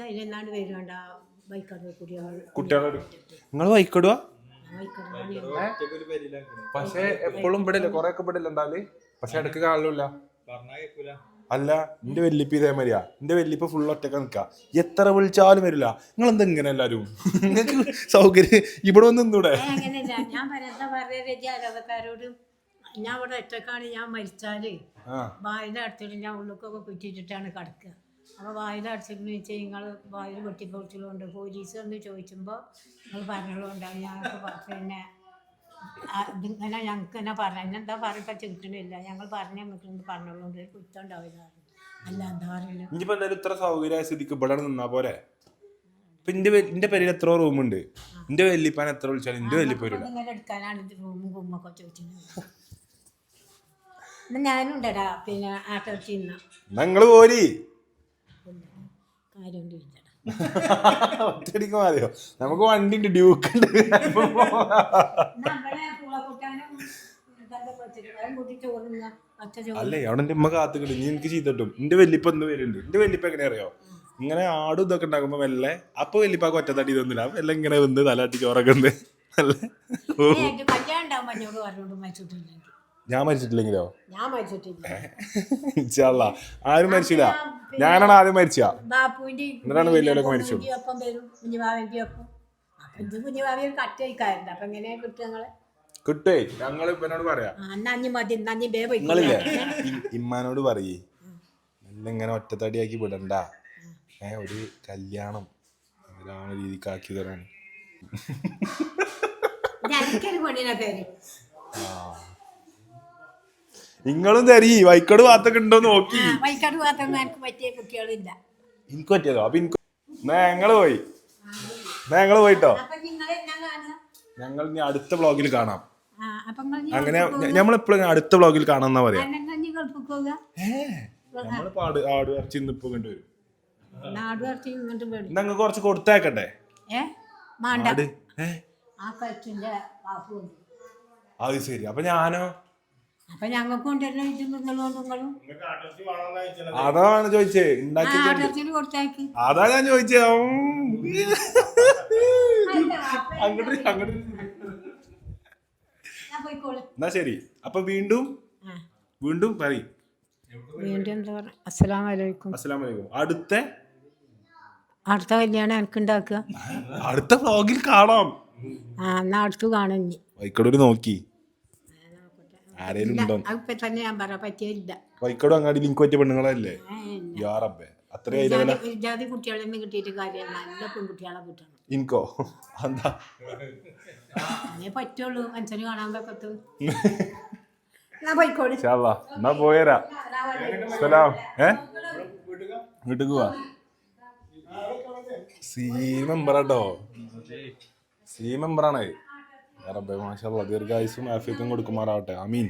അതിലെന്നാണ്ട് വരുന്നുണ്ട് ബൈക്കട കുട്ടികളോട് നിങ്ങൾ ബൈക്കിടുക? പക്ഷെ എപ്പോഴും ഇവിടെ ഇല്ല, കൊറേ ഒക്കെ ഇവിടെ ഇല്ല ഉണ്ടാല്. പക്ഷെ ഇടയ്ക്ക് കാണില്ല. അല്ല എന്റെ വെല്ലിപ്പ് ഇതേമാതിരിയാ. എന്റെ വെല്ലിപ്പ് ഫുൾ ഒറ്റക്ക് നിൽക്കുക, എത്ര വിളിച്ചാലും വരില്ല. നിങ്ങൾ എന്താ ഇങ്ങനെ എല്ലാരും? നിങ്ങൾക്ക് സൗകര്യം ഇവിടെ വന്ന് നിന്നൂടെ? അങ്ങനെയല്ല, ഞാൻ എന്താ പറയാ അലോകക്കാരോടും, ഞാൻ ഇവിടെ ഒറ്റക്കാണ്. ഞാൻ മരിച്ചാല് വായിലെ അടുത്തിട്ട് ഞാൻ ഉള്ളിക്കൊക്കെ കുറ്റിട്ടിട്ടാണ് കിടക്കുക. അപ്പോൾ വായിൽ അടിച്ചിട്ട് വെച്ചാൽ നിങ്ങൾ വായിൽ വെട്ടിപ്പൊളിച്ചുകൊണ്ട് പോലീസ് വന്ന് ചോദിക്കുമ്പോൾ നിങ്ങൾ പറഞ്ഞതുകൊണ്ടാണ് ഞങ്ങൾക്ക് പിന്നെ ഇതിങ്ങനെ ഞങ്ങൾക്ക് തന്നെ പറഞ്ഞു. എന്താ പറയുമ്പോൾ കിട്ടണില്ല, ഞങ്ങൾ പറഞ്ഞ നമുക്ക് പറഞ്ഞുള്ളതുകൊണ്ട് ഒരു കുറ്റം ഉണ്ടാവില്ല. അല്ല എന്താ പറയുക, ഇനിയിപ്പോൾ എന്തായാലും ഇത്ര സൗകര്യ സ്ഥിതിക്ക് ഇവിടെ നിന്നാ പോലെ. ഇപ്പം എൻ്റെ പേരിൽ എത്ര റൂമുണ്ട്, എൻ്റെ വെല്ലിപ്പാൻ എത്ര വിളിച്ചാലും എൻ്റെ വെല്ലിപ്പ വരില്ല. ഇങ്ങനെ എടുക്കാനാണ് ഇത് റൂമും കുമ്മൊക്കെ ചോദിച്ചത്. ഞാനും ഉണ്ടടാ പിന്നെ ആട്ടോച്ച് നിങ്ങൾ പോരി കാര്യം ഒറ്റടിക്ക് മതിയോ? നമുക്ക് വണ്ടി ഉണ്ട്, ഡ്യൂക്ക് ഉണ്ട്. അല്ലേ അവിടെ എൻ്റെ ഉമ്മ കാത്തുകിട്ട് ഇനി എനിക്ക് ചെയ്തിട്ടും എൻ്റെ വെല്ലിപ്പ എന്ത് പേരുണ്ട്. എൻ്റെ വെല്ലിപ്പ എങ്ങനെ അറിയോ? ഇങ്ങനെ ആടും ഇതൊക്കെ ഉണ്ടാക്കുമ്പോ മെല്ലെ അപ്പൊ വെല്ലിപ്പാക്ക് ഒറ്റത്തടി ഇതൊന്നുമില്ല, എല്ലാം ഇങ്ങനെ വന്ന് തലാട്ടി ചോറൊക്കെ ഉണ്ട്. അല്ലേ ഞാൻ മരിച്ചിട്ടില്ലെങ്കിലോ? ഞാൻ മരിച്ചിട്ടില്ല. ആരും മരിച്ചില്ല, ഞാനാണ് ആദ്യം മരിച്ച. ബാപ്പുവിന്റെ എന്നിട്ടാണ് വലിയവരൊക്കെ മരിച്ചു. ഒപ്പം വരും കുഞ്ഞുവാവിന്റെ ഒപ്പം. അപ്പൊ ഇത് കുഞ്ഞുവാവി ഒരു കട്ട് കഴിക്കാറുണ്ട്. അപ്പൊ എങ്ങനെയാ കിട്ടുക? ഞങ്ങള് കിട്ടേ ഞങ്ങൾ ഇവനോട് പറയാം. അന്നഞ്ഞ് മതി, നഞ്ഞ് ബേ പോയി. നിങ്ങളില്ലേ ഇമ്മാനോട് പറയേ എല്ലാം ഇങ്ങനെ ഒറ്റത്തടിയാക്കി വിടണ്ട, ഒരു കല്യാണം ഒരാളെ രീതിക്ക് ആക്കി തരാണ്. പെണ്ണിനെ പേര് നിങ്ങളും തരീ വൈക്കോട് ഭാഗത്തൊക്കെ ഉണ്ടോ നോക്കി. വൈക്കാട് ഭാഗത്തൊന്നും എനിക്ക് പറ്റിയ കുട്ടികളില്ല. എനിക്ക് പറ്റിയതോ? അപ്പൊ എനിക്ക് ഞങ്ങള് പോയി, ഞങ്ങള് പോയിട്ടോ. ഞങ്ങൾ ഇനി അടുത്ത വ്ളോഗിൽ കാണാം. അങ്ങനെ നമ്മളെപ്പോഴും അടുത്ത വ്ളോഗിൽ കാണാന്നാ പറയാ. നമ്മളിപ്പോ ആട് ഇറച്ചി ഇന്നിപ്പോ കൊണ്ടുവരും. ഞങ്ങൾ കുറച്ച് കൊടുത്തേക്കട്ടെ. അത് ശരി. അപ്പൊ ഞാനോ? അപ്പൊ ഞങ്ങൾക്ക് അതാണ് ചോദിച്ചേ, കൊടുത്തേക്ക്. അതാ ഞാൻ ചോദിച്ചേ. എന്നാ ശരി. അപ്പൊ വീണ്ടും പറയും. വീണ്ടും എന്താ പറയാ? അസ്സലാമലൈക്കും. അസ്സലാമലൈക്കും. അടുത്ത കല്യാണം എനിക്ക് ഉണ്ടാക്കുക. അടുത്ത വ്ളോഗിൽ കാണാം. എന്നാ അടുത്ത് കാണും. വൈക്കോട് നോക്കി ആരേലും ഉണ്ടോ? ഇപ്പൊ തന്നെ ഞാൻ പറയാൻ പറ്റിയില്ല. വൈക്കോട് അങ്ങാടി ലിങ്ക് പറ്റിയ പെണ്ണുങ്ങളല്ലേ? യാറബേ അത്രയും ജാതി കുട്ടികളെ കിട്ടിയിട്ട് കാര്യമല്ല, നല്ല പെൺകുട്ടികളെ കിട്ടണം. ഇൻകോ എന്താ അങ്ങനെ പറ്റുള്ളൂ മനുഷ്യന് കാണാൻ പറ്റത്തു. എന്നാ പോയിക്കോളി. ഇൻഷാല്ലാ എന്നാ പോയരാ. സലാം. വീട്ടിൽ പോവാ. സി മെമ്പറാട്ടോ, സി മെമ്പറാണ്. റബ്ബേ മാഷാല്ലാ ദീർഘായുസ്സും ആഫിയത്തും കൊടുക്കുമാറാവട്ടെ. ആമീൻ.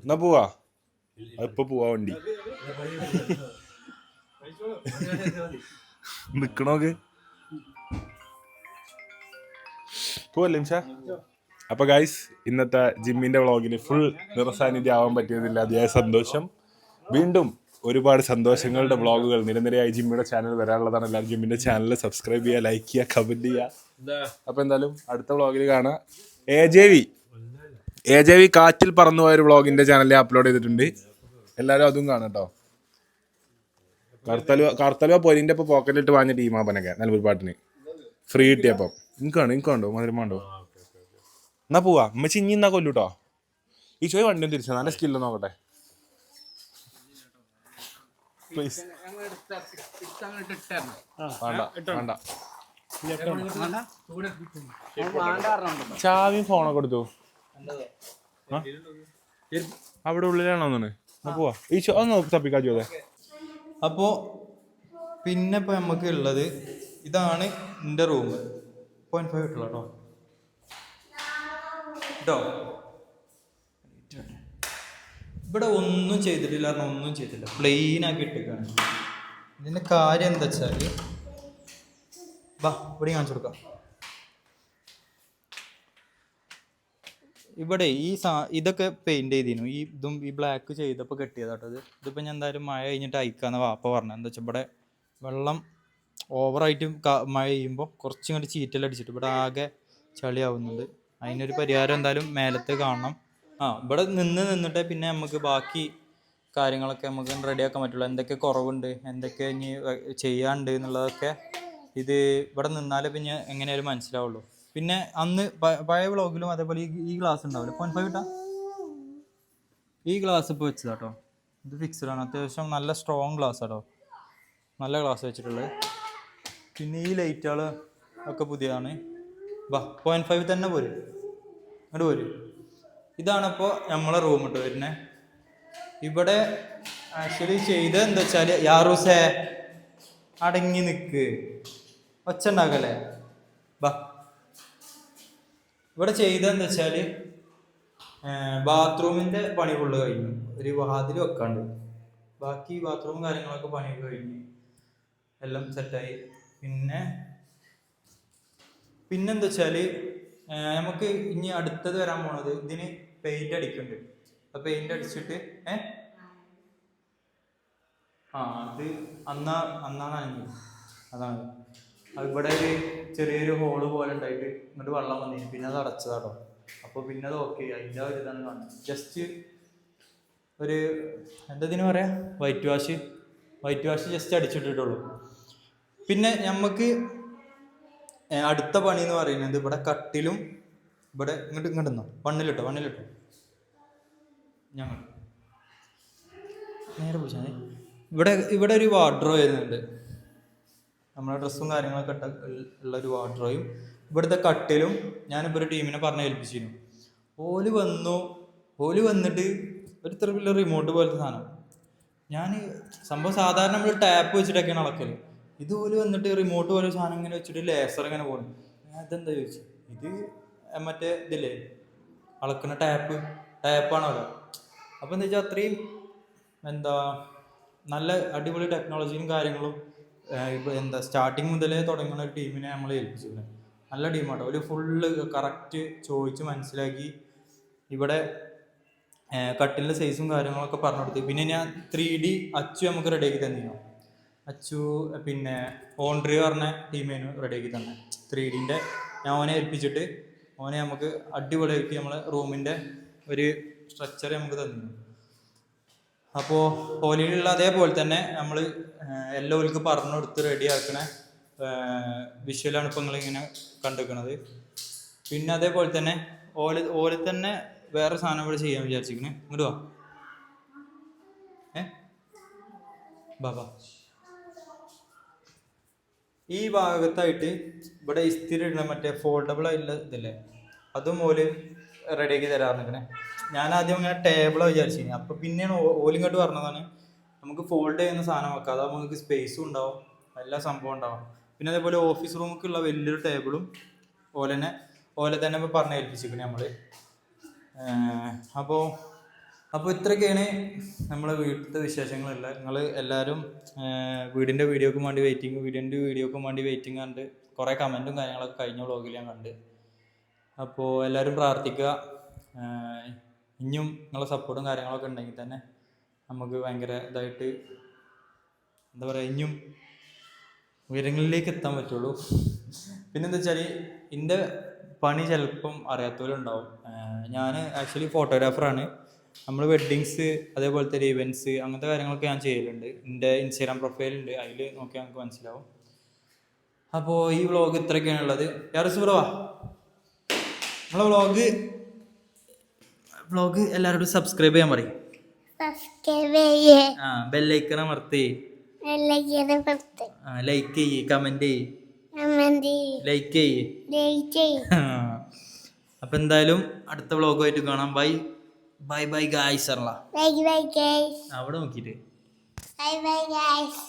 എന്നാ പോവാ. ഇപ്പൊ പോവാ വണ്ടി. നിക്കണോക്ക് പോവല്ലേ നിമിഷ. അപ്പൊ ഗൈസ് ഇന്നത്തെ ജിമ്മിന്റെ വ്ളോഗിന് ഫുൾ നിറസാന്നിധ്യം ആവാൻ പറ്റിയതില്ല, അതിയായ സന്തോഷം. വീണ്ടും ഒരുപാട് സന്തോഷങ്ങളുടെ വ്ളോഗുകൾ നിരനിരയായി ജിമ്മിയുടെ ചാനൽ വരാനുള്ളതാണ്. എല്ലാവരും ജിമ്മിന്റെ ചാനൽ സബ്സ്ക്രൈബ് ചെയ്യുക, ലൈക്ക് ചെയ്യുക, കമന്റ് ചെയ്യുക. അപ്പൊ എന്തായാലും അടുത്ത വ്ളോഗിൽ കാണാം. AJV കാറ്റിൽ പറന്നു പോയ ഒരു വ്ളോഗിന്റെ ചാനലിൽ അപ്ലോഡ് ചെയ്തിട്ടുണ്ട്. എല്ലാവരും അതും കാണാം കേട്ടോ. കർത്തലുവ പൊരിന്റെ ഇപ്പൊ പോക്കറ്റിലിട്ട് വാങ്ങിയ ടീമാപ്പനൊക്കെ നിലമ്പൂർ പാട്ടിന് ഫ്രീ കിട്ടിയപ്പം. എനിക്കുണ്ടോ മധുരമുണ്ടോ? എന്നാ പോവാ. അമ്മച്ചി ഇനി എന്നാ കൊല്ലൂട്ടോ. ഈ ചോയ് വണ്ടിയും തിരിച്ചു നല്ല സ്കില്ല് നോക്കട്ടെ പ്ലീസ്. വേണ്ട ചാവിയും ഫോണൊക്കെ കൊടുത്തു. അവിടെ ഉള്ളിലാണോ ഒന്നാണ്. പോവാ. ഈ ഒന്ന് തപ്പിക്കാ ചോദേ. അപ്പോൾ പിന്നെ ഇപ്പോൾ നമുക്ക് ഉള്ളത് ഇതാണ് എൻ്റെ റൂം. 0.5 ഇട്ടുള്ള കേട്ടോ കേട്ടോ. ഇവിടെ ഒന്നും ചെയ്തിട്ടില്ല, ഒന്നും ചെയ്തില്ല, പ്ലെയിൻ ആക്കി ഇട്ടേക്കാണ്. ഇതിൻ്റെ കാര്യം എന്താ വെച്ചാൽ ഇവിടെ കാണിച്ചു കൊടുക്കാം. ഇവിടെ ഇതൊക്കെ പെയിന്റ് ചെയ്തിരുന്നു. ഈ ബ്ലാക്ക് ചെയ്തപ്പോൾ കെട്ടിയതാട്ടോ. ഇതിപ്പോൾ ഞാൻ എന്തായാലും മഴ കഴിഞ്ഞിട്ട് അയക്കാന്ന് വാപ്പ പറഞ്ഞു. എന്താ വെച്ചാൽ ഇവിടെ വെള്ളം ഓവറായിട്ട് മഴ ചെയ്യുമ്പോൾ കുറച്ചിങ്ങോട്ട് ചീറ്റലടിച്ചിട്ട് ഇവിടെ ആകെ ചളിയാവുന്നുണ്ട്. അതിനൊരു പരിഹാരം എന്തായാലും മേലത്ത് കാണണം. ഇവിടെ നിന്നിട്ട് പിന്നെ നമുക്ക് ബാക്കി കാര്യങ്ങളൊക്കെ നമുക്ക് റെഡിയാക്കാൻ പറ്റുള്ളൂ. എന്തൊക്കെ കുറവുണ്ട്, എന്തൊക്കെ ഇനി ചെയ്യാണ്ട് എന്നുള്ളതൊക്കെ ഇവിടെ നിന്നാലേ പിന്നെ എങ്ങനെയായാലും മനസ്സിലാവുള്ളൂ. പിന്നെ അന്ന് പഴയ വ്ളോഗിലും അതേപോലെ ഈ ഗ്ലാസ് ഉണ്ടാവില്ല 0.5 ഇട്ടാ. ഈ ഗ്ലാസ് ഇപ്പോൾ വെച്ചതാട്ടോ. ഇത് ഫിക്സ്ഡ് ആണ്. അത്യാവശ്യം നല്ല സ്ട്രോങ് ഗ്ലാസ് ആട്ടോ. നല്ല ഗ്ലാസ് വെച്ചിട്ടുള്ളത്. പിന്നെ ഈ ലൈറ്റുകൾ ഒക്കെ പുതിയതാണ്. 0.5 തന്നെ പോരും. അങ്ങോട്ട് പോരും. ഇതാണിപ്പോൾ നമ്മളെ റൂം ഇട്ട് വരുന്നത്. ഇവിടെ ആക്ച്വലി ചെയ്തത് എന്താ വെച്ചാൽ യാറൂസേ അടങ്ങി നിൽക്ക്, ഒച്ച ഉണ്ടാക്കല്ലേ. ഇവിടെ ചെയ്തതെന്ന് വെച്ചാൽ ബാത്റൂമിൻ്റെ പണി ഫുള്ള് കഴിഞ്ഞു. ഒരു വാതിൽ വെക്കാണ്ട് ബാക്കി ബാത്റൂം കാര്യങ്ങളൊക്കെ പണിയൊക്കെ കഴിഞ്ഞ് എല്ലാം സെറ്റായി. പിന്നെന്താ വെച്ചാൽ നമുക്ക് ഇനി അടുത്തത് വരാൻ പോണത് ഇതിന് പെയിന്റ് അടിക്കുന്നുണ്ട്. ആ പെയിന്റ് അടിച്ചിട്ട് അത് അന്നാണ് അതാണ്. ഇവിടെ ഒരു ചെറിയൊരു ഹോള് പോലെ ഉണ്ടായിട്ട് ഇങ്ങോട്ട് വെള്ളം വന്നിരുന്നു. പിന്നെ അത് അടച്ചതാട്ടോ. അപ്പോൾ പിന്നെ അത് ഓക്കെ. അതിൻ്റെ ഒരു ഇതാണ് കാണുന്നത്. ജസ്റ്റ് ഒരു എന്തതിന് പറയാം, വൈറ്റ് വാഷ് ജസ്റ്റ് അടിച്ചിട്ടിട്ടുള്ളൂ. പിന്നെ നമുക്ക് അടുത്ത പണി എന്ന് പറയുന്നത് ഇവിടെ കട്ടിലും ഇവിടെ ഇങ്ങോട്ട് വണ്ണിലിട്ടോ ഞങ്ങൾ നേരെ പിടിച്ചാൽ ഇവിടെ ഒരു വാർഡ്രോ വരുന്നുണ്ട്. നമ്മളെ ഡ്രസ്സും കാര്യങ്ങളൊക്കെ ഉള്ള ഒരു വാർഡ്രോയും ഇവിടുത്തെ കട്ടിലും ഞാനിപ്പോൾ ഒരു ടീമിനെ പറഞ്ഞ് ഏൽപ്പിച്ചിരുന്നു. ഓല് വന്നിട്ട് ഒരു ഇത്ര വലിയ റിമോട്ട് പോലത്തെ സാധനം. ഞാൻ സംഭവം സാധാരണ നമ്മൾ ടാപ്പ് വെച്ചിട്ടൊക്കെയാണ് അളക്കൽ. ഇത് ഓല് വന്നിട്ട് റിമോട്ട് പോലെ സാധനം ഇങ്ങനെ വെച്ചിട്ട് ലേസർ ഇങ്ങനെ പോകുന്നു. ഇതെന്താ ചോദിച്ചു. ഇത് മറ്റേ ഇതില്ലേ അളക്കുന്ന ടാപ്പാണല്ലോ. അപ്പോൾ എന്താ വെച്ചാൽ അത്രയും നല്ല അടിപൊളി ടെക്നോളജിയും കാര്യങ്ങളും ഇപ്പോൾ സ്റ്റാർട്ടിങ് മുതലേ തുടങ്ങുന്ന ഒരു ടീമിനെ നമ്മൾ ഏൽപ്പിച്ചിരുന്നത്. നല്ല ടീമാട്ടോ. ഒരു ഫുള്ള് കറക്റ്റ് ചോദിച്ച് മനസ്സിലാക്കി ഇവിടെ കട്ടിലിൻ്റെ സൈസും കാര്യങ്ങളൊക്കെ പറഞ്ഞു കൊടുത്തു. പിന്നെ ഞാൻ 3D അച്ചു നമുക്ക് റെഡിയാക്കി തന്നിരുന്നു. അച്ചു പിന്നെ ഓൺട്രി പറഞ്ഞ ടീമേനു റെഡിയാക്കി തന്നെ 3Dൻ്റെ. ഞാൻ ഓനെ ഏൽപ്പിച്ചിട്ട് ഓനെ നമുക്ക് അടിപൊളിയാക്കി നമ്മളെ റൂമിൻ്റെ ഒരു സ്ട്രക്ചർ നമുക്ക് തന്നിരുന്നു. അപ്പോൾ ഹോലിയിലുള്ള അതേപോലെ തന്നെ നമ്മൾ എല്ലാവർക്കും പറഞ്ഞു കൊടുത്ത് റെഡിയാക്കണ വിഷ്വലാണ് ഇപ്പോൾ നിങ്ങളിങ്ങനെ കണ്ടിരിക്കുന്നത്. പിന്നെ അതേപോലെ തന്നെ ഓല് തന്നെ വേറെ സാധനം ഇവിടെ ചെയ്യാൻ വിചാരിച്ചിരിക്കണേ. ഇങ്ങോട്ട് വാ. ഈ ഭാഗത്തായിട്ട് ഇവിടെ ഇസ്തിരി ഇടുന്ന മറ്റേ ഫോൾഡബിൾ ആയിട്ടുള്ള ഇതില്ലേ, അതും ഓല് റെഡിയാക്കി തരാറുണ്ട്. ഞാൻ ആദ്യം ഇങ്ങനെ ടേബിളാണ് വിചാരിച്ചിരുന്നു. അപ്പോൾ പിന്നെയാണ് ഓലിങ്ങോട്ട് പറഞ്ഞതാണ് നമുക്ക് ഫോൾഡ് ചെയ്യുന്ന സാധനം വെക്കാം, അതാകുമ്പോൾ നമുക്ക് സ്പേസും ഉണ്ടാവും, എല്ലാ സംഭവം ഉണ്ടാവും. പിന്നെ അതേപോലെ ഓഫീസ് റൂമൊക്കെയുള്ള വലിയൊരു ടേബിളും ഓലെ തന്നെ ഇപ്പോൾ പറഞ്ഞ് ഏൽപ്പിച്ചിരിക്കണേ നമ്മൾ. അപ്പോൾ ഇത്രയൊക്കെയാണ് നമ്മളെ വീട്ടിലത്തെ വിശേഷങ്ങളുള്ളത്. നിങ്ങൾ എല്ലാവരും വീടിൻ്റെ വീഡിയോക്കും വേണ്ടി വെയിറ്റിംഗ് കണ്ട് കുറേ കമൻറ്റും കാര്യങ്ങളൊക്കെ കഴിഞ്ഞ വ്ളോഗിൽ ഞാൻ കണ്ട്. അപ്പോൾ എല്ലാവരും പ്രാർത്ഥിക്കുക. ഇനിയും നിങ്ങളെ സപ്പോർട്ടും കാര്യങ്ങളൊക്കെ ഉണ്ടെങ്കിൽ തന്നെ നമുക്ക് ഭയങ്കര ഇതായിട്ട് എന്താ പറയുക, ഇനിയും ഉയരങ്ങളിലേക്ക് എത്താൻ പറ്റുള്ളൂ. പിന്നെന്താ വെച്ചാൽ എൻ്റെ പണി ചിലപ്പം അറിയാത്തവരുണ്ടാവും. ഞാൻ ആക്ച്വലി ഫോട്ടോഗ്രാഫറാണ്. നമ്മൾ വെഡ്ഡിങ്സ് അതേപോലത്തെ ഒരു ഇവൻറ്റ്സ് അങ്ങനത്തെ കാര്യങ്ങളൊക്കെ ഞാൻ ചെയ്യലുണ്ട്. എൻ്റെ ഇൻസ്റ്റാഗ്രാം പ്രൊഫൈലുണ്ട്, അതിൽ നോക്കിയാൽ നമുക്ക് മനസ്സിലാവും. അപ്പോൾ ഈ വ്ളോഗ് ഇത്രയൊക്കെയാണ് ഉള്ളത്. യാറുസുബ്രവാ നമ്മളെ വ്ളോഗ് എല്ലാവരോടും സബ്സ്ക്രൈബ് ചെയ്യാൻ പറയും. ബെല്ലൈക്കൺ അമർത്തി, ലൈക്ക് ചെയ്യ്, കമന്റ് ലൈക്ക് ചെയ്യ്. അപ്പൊ എന്തായാലും അടുത്ത വ്ളോഗുമായിട്ട് കാണാം. Bye bye bye guys. അവിടെ നോക്കിയിട്ട് ബൈ ബൈ ഗൈസ്.